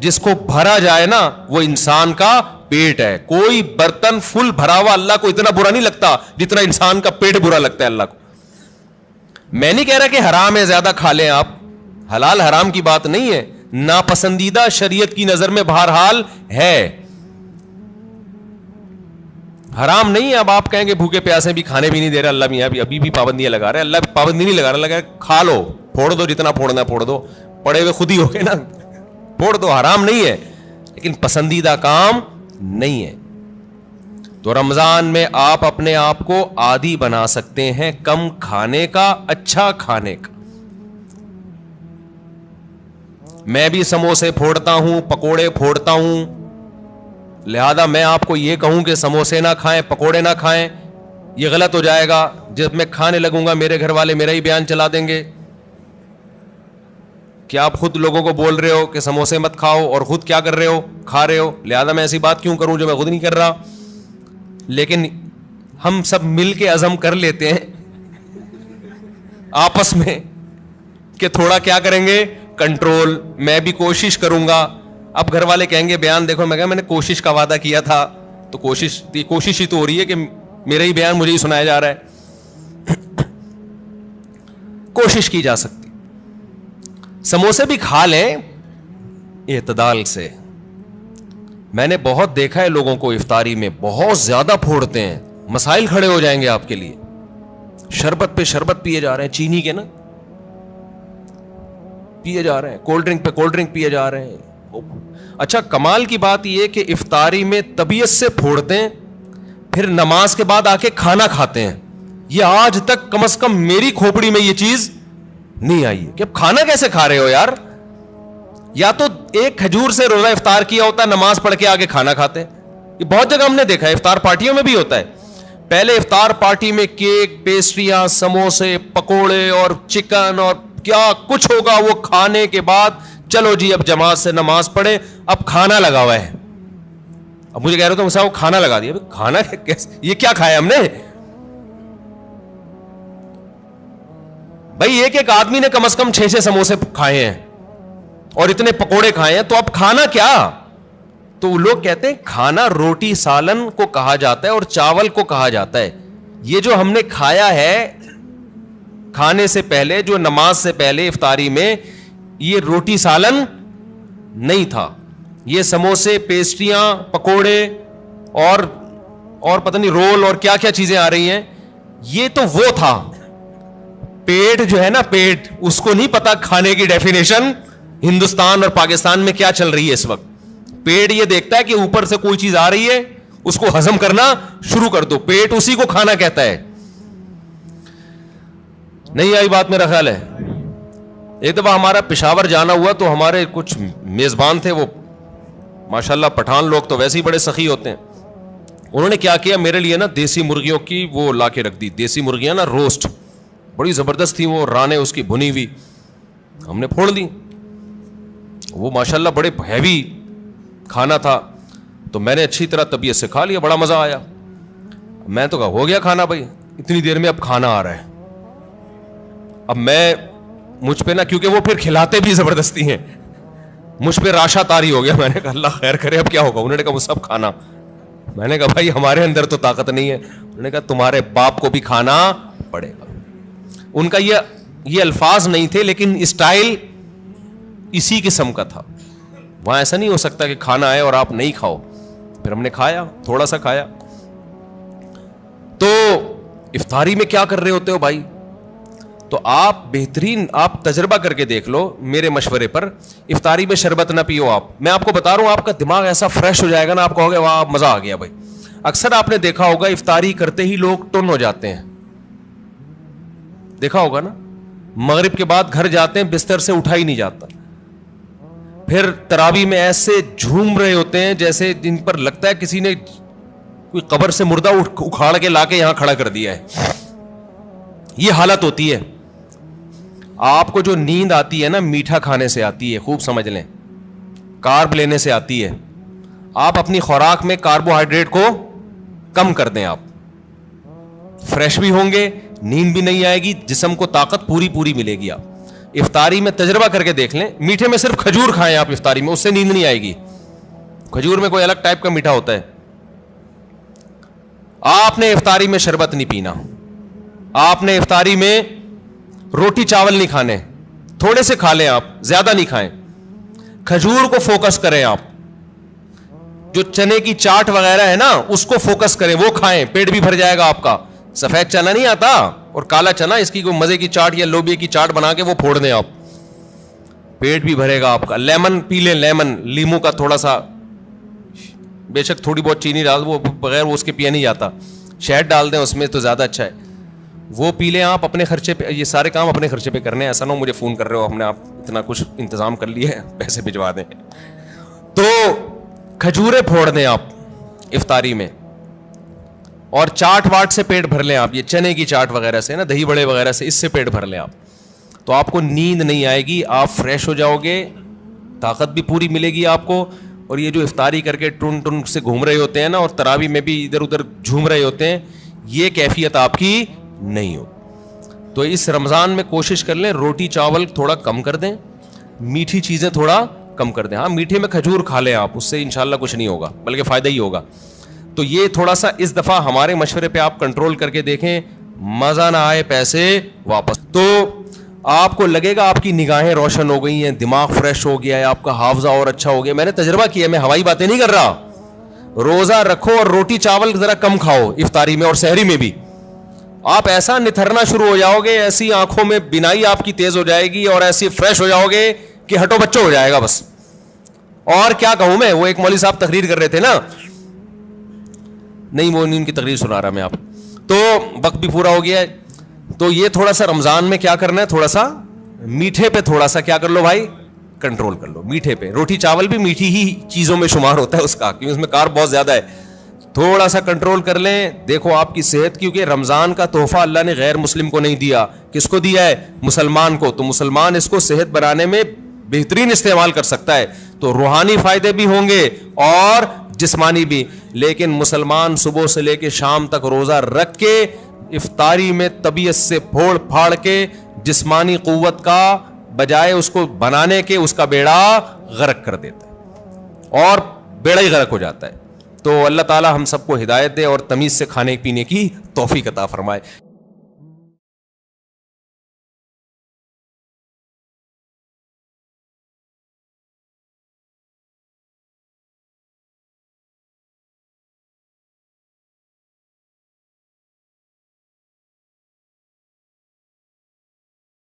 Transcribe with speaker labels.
Speaker 1: جس کو بھرا جائے نا وہ انسان کا پیٹ ہے. کوئی برتن فل بھرا ہوا اللہ کو اتنا برا نہیں لگتا جتنا انسان کا پیٹ برا لگتا ہے اللہ کو. میں نہیں کہہ رہا کہ حرام ہے زیادہ کھا لیں آپ, حلال حرام کی بات نہیں ہے, ناپسندیدہ شریعت کی نظر میں بہرحال ہے, حرام نہیں ہے. اب آپ کہیں گے بھوکے پیاسے بھی کھانے بھی نہیں دے رہے اللہ میاں, ابھی بھی پابندیاں لگا رہے. اللہ پابندی نہیں لگا رہا, لگا کھا لو, پھوڑ دو, جتنا پھوڑنا پھوڑ دو, پڑے ہوئے خود ہی ہو گئے نا, پھوڑ دو. حرام نہیں ہے لیکن پسندیدہ کام نہیں ہے. تو رمضان میں آپ اپنے آپ کو عادی بنا سکتے ہیں کم کھانے کا, اچھا کھانے کا. میں بھی سموسے پھوڑتا ہوں, پکوڑے پھوڑتا ہوں, لہذا میں آپ کو یہ کہوں کہ سموسے نہ کھائیں, پکوڑے نہ کھائیں, یہ غلط ہو جائے گا. جب میں کھانے لگوں گا میرے گھر والے میرا ہی بیان چلا دیں گے کہ آپ خود لوگوں کو بول رہے ہو کہ سموسے مت کھاؤ اور خود کیا کر رہے ہو, کھا رہے ہو. لہذا میں ایسی بات کیوں کروں جو میں خود نہیں کر رہا. لیکن ہم سب مل کے عزم کر لیتے ہیں آپس میں کہ تھوڑا کیا کریں گے, کنٹرول. میں بھی کوشش کروں گا. اب گھر والے کہیں گے بیان دیکھو, میں کہا میں نے کوشش کا وعدہ کیا تھا, تو کوشش ہی تو ہو رہی ہے کہ میرا ہی بیان مجھے ہی سنایا جا رہا ہے. کوشش کی جا سکتی. سموسے بھی کھا لیں اعتدال سے. میں نے بہت دیکھا ہے لوگوں کو افطاری میں بہت زیادہ پھوڑتے ہیں, مسائل کھڑے ہو جائیں گے آپ کے لیے. شربت پہ شربت پیے جا رہے ہیں, چینی کے نا پیے جا رہے ہیں, کولڈ ڈرنک پہ کولڈ ڈرنک پیے جا رہے ہیں. اچھا کمال کی بات یہ کہ افطاری میں طبیعت سے پھوڑتے ہیں, پھر نماز کے بعد آ کے کھانا کھاتے ہیں. یہ آج تک کم از کم میری کھوپڑی میں یہ چیز نہیں آئی ہے کہ اب کھانا کیسے کھا رہے ہو یار. یا تو ایک کھجور سے روزہ افطار کیا ہوتا ہے, نماز پڑھ کے آگے کھانا کھاتے ہیں. یہ بہت جگہ ہم نے دیکھا ہے, افطار پارٹیوں میں بھی ہوتا ہے. پہلے افطار پارٹی میں کیک, پیسٹریاں, سموسے, پکوڑے اور چکن اور کیا کچھ ہوگا, وہ کھانے کے بعد چلو جی اب جماعت سے نماز پڑھے, اب کھانا لگا ہوا ہے. اب مجھے کہہ رہے ہو تو وہ کھانا لگا دیا. کھانا یہ کیا کھایا ہم نے بھائی؟ ایک آدمی نے کم از کم 6 سموسے کھائے ہیں اور اتنے پکوڑے کھائے ہیں, تو اب کھانا کیا؟ تو لوگ کہتے ہیں کھانا روٹی سالن کو کہا جاتا ہے اور چاول کو کہا جاتا ہے. یہ جو ہم نے کھایا ہے کھانے سے پہلے, جو نماز سے پہلے افطاری میں, یہ روٹی سالن نہیں تھا. یہ سموسے, پیسٹریاں, پکوڑے اور پتہ نہیں رول اور کیا کیا چیزیں آ رہی ہیں, یہ تو وہ تھا. پیٹ جو ہے نا, پیٹ, اس کو نہیں پتا کھانے کی ڈیفینیشن ہندوستان اور پاکستان میں کیا چل رہی ہے اس وقت. پیٹ یہ دیکھتا ہے کہ اوپر سے کوئی چیز آ رہی ہے, اس کو ہضم کرنا شروع کر دو. پیٹ اسی کو کھانا کہتا ہے. نہیں آئی بات میرا خیال ہے. ایک دفعہ ہمارا پشاور جانا ہوا تو ہمارے کچھ میزبان تھے, وہ ماشاءاللہ پٹھان لوگ تو ویسے ہی بڑے سخی ہوتے ہیں. انہوں نے کیا کیا, میرے لیے نا دیسی مرغیوں کی وہ لا کے رکھ دی. دیسی مرغیاں نا روسٹ, بڑی زبردست تھی وہ, رانے اس کی بھنی ہوئی, ہم نے پھوڑ دی. وہ ماشاءاللہ بڑے ہیوی کھانا تھا, تو میں نے اچھی طرح طبیعت سے کھا لیا, بڑا مزہ آیا. میں تو کہا ہو گیا کھانا بھائی, اتنی دیر میں اب کھانا آ رہا ہے. اب مجھ پہ نا, کیونکہ وہ پھر کھلاتے بھی زبردستی ہیں, مجھ پہ راشا تاری ہو گیا. میں نے کہا اللہ خیر کرے اب کیا ہوگا. انہوں نے کہا وہ سب کھانا. میں نے کہا بھائی ہمارے اندر تو طاقت نہیں ہے. انہوں نے کہا تمہارے باپ کو بھی کھانا پڑے گا. ان کا یہ الفاظ نہیں تھے, لیکن اسٹائل اسی قسم کا تھا. وہاں ایسا نہیں ہو سکتا کہ کھانا آئے اور آپ نہیں کھاؤ. پھر ہم نے کھایا, تھوڑا سا کھایا. تو افطاری میں کیا کر رہے ہوتے ہو بھائی؟ تو آپ بہترین, آپ تجربہ کر کے دیکھ لو میرے مشورے پر. افطاری میں شربت نہ پیو آپ. میں آپ کو بتا رہا ہوں, آپ کا دماغ ایسا فریش ہو جائے گا نا, آپ کہو گے واہ مزہ آ گیا بھائی. اکثر آپ نے دیکھا ہوگا افطاری کرتے ہی لوگ ٹن ہو جاتے ہیں, دیکھا ہوگا نا. مغرب کے بعد گھر جاتے ہیں, بستر سے اٹھا ہی نہیں جاتا. پھر تراویح میں ایسے جھوم رہے ہوتے ہیں جیسے جن پر لگتا ہے کسی نے کوئی قبر سے مردہ اکھاڑ کے لا کے یہاں کھڑا کر دیا ہے. یہ حالت ہوتی ہے. آپ کو جو نیند آتی ہے نا, میٹھا کھانے سے آتی ہے, خوب سمجھ لیں, کارب لینے سے آتی ہے. آپ اپنی خوراک میں کاربوہائیڈریٹ کو کم کر دیں, آپ فریش بھی ہوں گے, نیند بھی نہیں آئے گی, جسم کو طاقت پوری ملے گی. آپ افطاری میں تجربہ کر کے دیکھ لیں, میٹھے میں صرف کھجور کھائیں آپ افطاری میں, اس سے نیند نہیں آئے گی. کھجور میں کوئی الگ ٹائپ کا میٹھا ہوتا ہے. آپ نے افطاری میں شربت نہیں پینا, آپ نے افطاری میں روٹی چاول نہیں کھانے, تھوڑے سے کھا لیں آپ, زیادہ نہیں کھائیں. کھجور کو فوکس کریں آپ, جو چنے کی چاٹ وغیرہ ہے نا اس کو فوکس کریں, وہ کھائیں, پیٹ بھی بھر جائے گا آپ کا. سفید چنا نہیں آتا اور کالا چنا, اس کی کوئی مزے کی چاٹ یا لوبیا کی چاٹ بنا کے وہ پھوڑ دیں آپ, پیٹ بھی بھرے گا آپ کا. لیمن پی لیں, لیمن, لیمو کا تھوڑا سا, بے شک تھوڑی بہت چینی ڈال, وہ بغیر وہ اس کے پیا نہیں جاتا, شہد ڈال دیں اس میں تو زیادہ اچھا ہے, وہ پی لیں آپ اپنے خرچے پہ. یہ سارے کام اپنے خرچے پہ کرنے ہیں, ایسا نہ ہو مجھے فون کر رہے ہو, ہم نے آپ اتنا کچھ انتظام کر لیا ہے, پیسے بھجوا دیں. تو کھجوریں پھوڑ دیں آپ افطاری میں, اور چاٹ واٹ سے پیٹ بھر لیں آپ, یہ چنے کی چاٹ وغیرہ سے نا, دہی بڑے وغیرہ سے, اس سے پیٹ بھر لیں آپ, تو آپ کو نیند نہیں آئے گی, آپ فریش ہو جاؤ گے, طاقت بھی پوری ملے گی آپ کو. اور یہ جو افطاری کر کے ٹن ٹن سے گھوم رہے ہوتے ہیں نا, اور تراویح میں بھی ادھر ادھر جھوم رہے ہوتے ہیں, یہ کیفیت آپ کی نہیں ہو. تو اس رمضان میں کوشش کر لیں روٹی چاول تھوڑا کم کر دیں, میٹھی چیزیں تھوڑا کم کر دیں. ہاں میٹھے میں کھجور کھا لیں آپ, اس سے انشاءاللہ کچھ نہیں ہوگا بلکہ فائدہ ہی ہوگا. تو یہ تھوڑا سا اس دفعہ ہمارے مشورے پہ آپ کنٹرول کر کے دیکھیں, مزہ نہ آئے پیسے واپس. تو آپ کو لگے گا آپ کی نگاہیں روشن ہو گئی ہیں, دماغ فریش ہو گیا ہے, آپ کا حافظہ اور اچھا ہو گیا. میں نے تجربہ کیا, میں ہوائی باتیں نہیں کر رہا. روزہ رکھو اور روٹی چاول ذرا کم کھاؤ افطاری میں اور سحری میں بھی, آپ ایسا نتھرنا شروع ہو جاؤ گے, ایسی آنکھوں میں بینائی آپ کی تیز ہو جائے گی, اور ایسی فریش ہو جاؤ گے کہ ہٹو بچوں ہو جائے گا بس. اور کیا کہوں میں, وہ ایک مولوی صاحب تقریر کر رہے تھے نا, نہیں وہ نہیں ان کی تقریر سنا رہا میں آپ, تو وقت بھی پورا ہو گیا ہے. تو یہ تھوڑا سا رمضان میں کیا کرنا ہے, تھوڑا سا میٹھے پہ تھوڑا سا کیا کر لو بھائی, کنٹرول کر لو میٹھے پہ. روٹی چاول بھی میٹھی ہی چیزوں میں شمار ہوتا ہے اس کا, کیونکہ اس میں کارب بہت زیادہ ہے. تھوڑا سا کنٹرول کر لیں, دیکھو آپ کی صحت, کیونکہ رمضان کا تحفہ اللہ نے غیر مسلم کو نہیں دیا, کس کو دیا ہے, مسلمان کو. تو مسلمان اس کو صحت بنانے میں بہترین استعمال کر سکتا ہے, تو روحانی فائدے بھی ہوں گے اور جسمانی بھی. لیکن مسلمان صبح سے لے کے شام تک روزہ رکھ کے افطاری میں طبیعت سے پھوڑ پھاڑ کے جسمانی قوت کا بجائے اس کو بنانے کے اس کا بیڑا غرق کر دیتا ہے, اور بیڑا ہی غرق ہو جاتا ہے. تو اللہ تعالی ہم سب کو ہدایت دے اور تمیز سے کھانے پینے کی توفیق عطا فرمائے.